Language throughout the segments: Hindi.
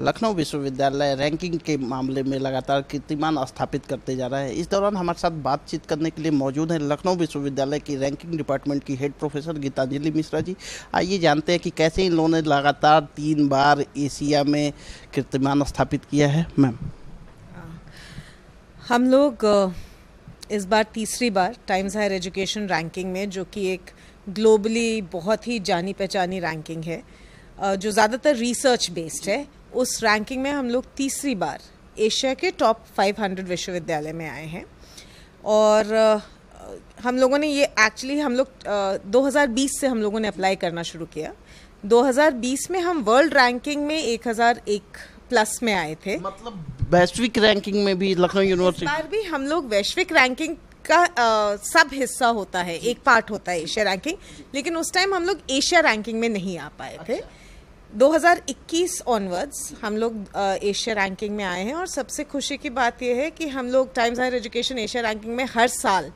लखनऊ विश्वविद्यालय रैंकिंग के मामले में लगातार कीर्तिमान स्थापित करते जा रहा है। इस दौरान हमारे साथ बातचीत करने के लिए मौजूद हैं लखनऊ विश्वविद्यालय की रैंकिंग डिपार्टमेंट की हेड प्रोफेसर गीतांजलि मिश्रा जी। आइए जानते हैं कि कैसे इन लोगों ने लगातार 3 बार एशिया में कीर्तिमान स्थापित किया है। मैम, हम लोग इस बार तीसरी बार टाइम्स हायर एजुकेशन रैंकिंग में, जो कि एक ग्लोबली बहुत ही जानी पहचानी रैंकिंग है, जो ज़्यादातर रिसर्च बेस्ड है, उस रैंकिंग में हम लोग तीसरी बार एशिया के टॉप 500 विश्वविद्यालय में आए हैं। और हम लोगों ने ये एक्चुअली 2020 से हम लोगों ने अप्लाई करना शुरू किया। 2020 में हम वर्ल्ड रैंकिंग में 1001 प्लस में आए थे। मतलब वैश्विक रैंकिंग में भी लखनऊ यूनिवर्सिटी, इस बार भी हम लोग वैश्विक रैंकिंग का सब हिस्सा होता है, एक पार्ट होता है एशिया रैंकिंग, लेकिन उस टाइम हम लोग एशिया रैंकिंग में नहीं आ पाए थे। 2021 ऑनवर्ड्स हम लोग एशिया रैंकिंग में आए हैं। और सबसे खुशी की बात यह है कि हम लोग Times Higher Education Asia ranking में हर साल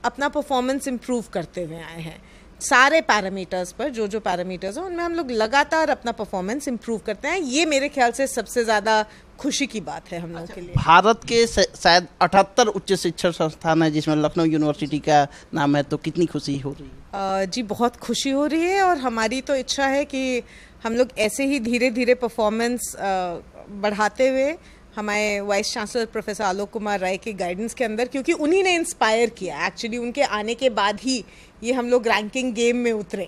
अपना परफॉर्मेंस इम्प्रूव करते हुए आए हैं। सारे पैरामीटर्स पर जो पैरामीटर्स हैं उनमें हम लोग लगातार अपना परफॉर्मेंस इम्प्रूव करते हैं। ये मेरे ख्याल से सबसे ज़्यादा खुशी की बात है हम लोगों के लिए। भारत के शायद 78 उच्च शिक्षण संस्थान है जिसमें लखनऊ यूनिवर्सिटी का नाम है, तो कितनी खुशी हो रही है? जी, बहुत खुशी हो रही है। और हमारी तो इच्छा है कि हम लोग ऐसे ही धीरे धीरे परफॉर्मेंस बढ़ाते हुए हमारे vice chancellor professor Alok Kumar Rai के गाइडेंस के अंदर, क्योंकि उन्हीं ने इंस्पायर किया, एक्चुअली उनके आने के बाद ही ये हम लोग रैंकिंग गेम में उतरे।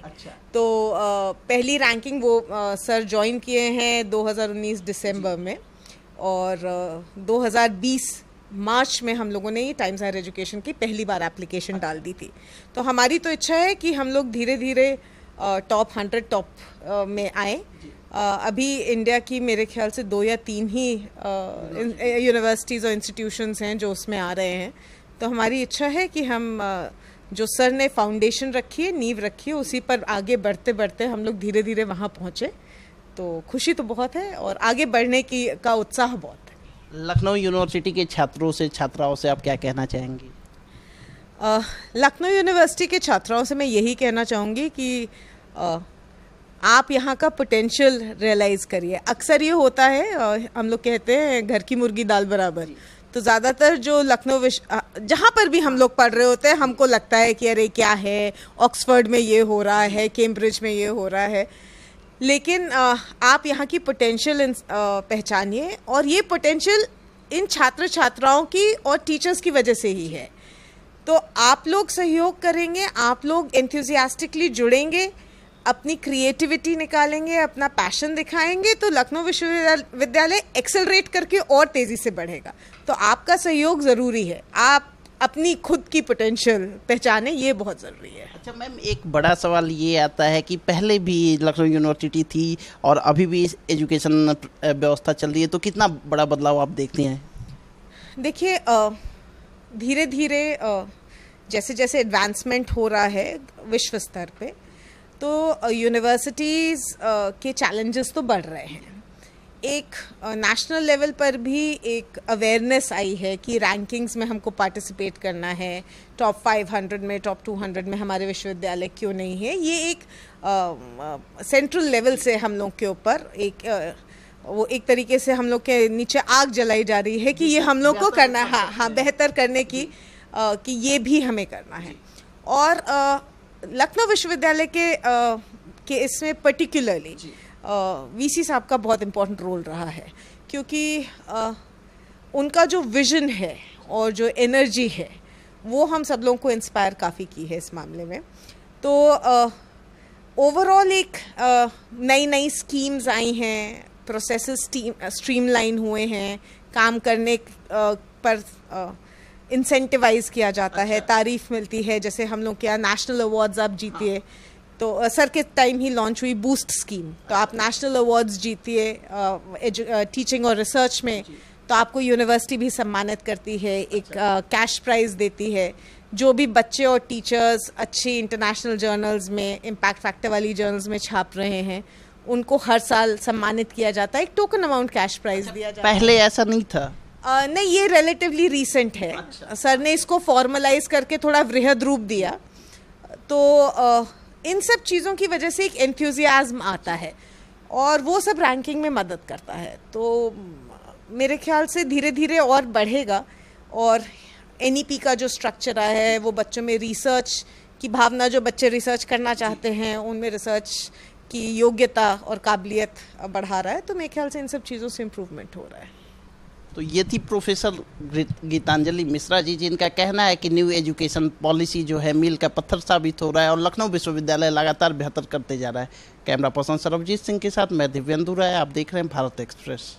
तो पहली रैंकिंग वो सर ज्वाइन किए हैं 2019 दिसंबर में, और 2020 मार्च में हम लोगों ने ये टाइम्स हायर एजुकेशन की पहली बार एप्लीकेशन डाल दी थी। तो हमारी तो इच्छा है कि हम लोग धीरे धीरे टॉप 100 में आए। अभी इंडिया की मेरे ख्याल से 2 या 3 ही यूनिवर्सिटीज़ और इंस्टीट्यूशंस हैं जो उसमें आ रहे हैं। तो हमारी इच्छा है कि हम जो सर ने फाउंडेशन रखी है, नींव रखी है, उसी पर आगे बढ़ते बढ़ते हम लोग धीरे धीरे वहाँ पहुँचे। तो खुशी तो बहुत है और आगे बढ़ने का उत्साह बहुत है। लखनऊ यूनिवर्सिटी के छात्रों से, छात्राओं से आप क्या कहना चाहेंगी? लखनऊ यूनिवर्सिटी के छात्राओं से मैं यही कहना चाहूँगी कि आप यहाँ का पोटेंशियल रियलाइज़ करिए। अक्सर ये होता है, हम लोग कहते हैं घर की मुर्गी दाल बराबर। तो ज़्यादातर जो लखनऊ जहाँ पर भी हम लोग पढ़ रहे होते हैं, हमको लगता है कि अरे क्या है, ऑक्सफर्ड में ये हो रहा है, कैम्ब्रिज में ये हो रहा है। लेकिन आप यहाँ की पोटेंशियल पहचानिए, और ये पोटेंशियल इन छात्र छात्राओं की और टीचर्स की वजह से ही है। तो आप लोग सहयोग करेंगे, आप लोग एंथुसियास्टिकली जुड़ेंगे, अपनी क्रिएटिविटी निकालेंगे, अपना पैशन दिखाएंगे, तो लखनऊ विश्वविद्यालय एक्सेलरेट करके और तेज़ी से बढ़ेगा। तो आपका सहयोग ज़रूरी है। आप अपनी खुद की पोटेंशियल पहचाने, ये बहुत ज़रूरी है। अच्छा मैम, एक बड़ा सवाल ये आता है कि पहले भी लखनऊ यूनिवर्सिटी थी और अभी भी एजुकेशन व्यवस्था चल रही है, तो कितना बड़ा बदलाव आप देखते हैं? देखिए, धीरे धीरे जैसे जैसे एडवांसमेंट हो रहा है विश्व स्तर पे, तो यूनिवर्सिटीज़ के चैलेंजेस तो बढ़ रहे हैं। एक नेशनल लेवल पर भी एक अवेयरनेस आई है कि रैंकिंग्स में हमको पार्टिसिपेट करना है, टॉप 500 में, टॉप 200 में हमारे विश्वविद्यालय क्यों नहीं है। ये एक सेंट्रल लेवल से हम लोग के ऊपर वो एक तरीके से हम लोग के नीचे आग जलाई जा रही है कि ये हम लोग को करना है, हाँ, बेहतर करने की, कि ये भी हमें करना है। और लखनऊ विश्वविद्यालय के इसमें पर्टिकुलरली वीसी साहब का बहुत इम्पोर्टेंट रोल रहा है, क्योंकि उनका जो विज़न है और जो एनर्जी है वो हम सब लोगों को इंस्पायर काफ़ी की है इस मामले में। तो ओवरऑल एक नई नई स्कीम्स आई हैं, प्रोसेसेस स्ट्रीमलाइन हुए हैं, काम करने पर इंसेंटिवाइज किया जाता है, तारीफ मिलती है। जैसे हम लोग क्या नेशनल अवार्ड्स आप जीतिए, तो सर के टाइम ही लॉन्च हुई बूस्ट स्कीम, तो आप नेशनल अवार्ड्स जीतिए टीचिंग और रिसर्च में, तो आपको यूनिवर्सिटी भी सम्मानित करती है, एक कैश प्राइज़ देती है। जो भी बच्चे और टीचर्स अच्छी इंटरनेशनल जर्नल्स में, इम्पैक्ट फैक्टर वाली जर्नल्स में छाप रहे हैं, उनको हर साल सम्मानित किया जाता है, एक टोकन अमाउंट कैश प्राइज़ दिया जाता है। पहले ऐसा नहीं था? नहीं, ये रिलेटिवली रीसेंट है। सर ने इसको फॉर्मलाइज करके थोड़ा वृहद रूप दिया। तो इन सब चीज़ों की वजह से एक एंथुजियाज्म आता है। और वो सब रैंकिंग में मदद करता है। तो मेरे ख्याल से धीरे धीरे और बढ़ेगा, और एनईपी का जो स्ट्रक्चर है वो बच्चों में रिसर्च की भावना, जो बच्चे रिसर्च करना चाहते हैं उनमें रिसर्च की योग्यता और काबिलियत बढ़ा रहा है। तो मेरे ख्याल से इन सब चीज़ों से इम्प्रूवमेंट हो रहा है। तो ये थी प्रोफेसर गीतांजलि मिश्रा जी, जिनका कहना है कि न्यू एजुकेशन पॉलिसी जो है मील का पत्थर साबित हो रहा है और लखनऊ विश्वविद्यालय लगातार बेहतर करते जा रहा है। कैमरा पर्सन सरबजीत सिंह के साथ मैं दिव्येंदु राय, आप देख रहे हैं भारत एक्सप्रेस।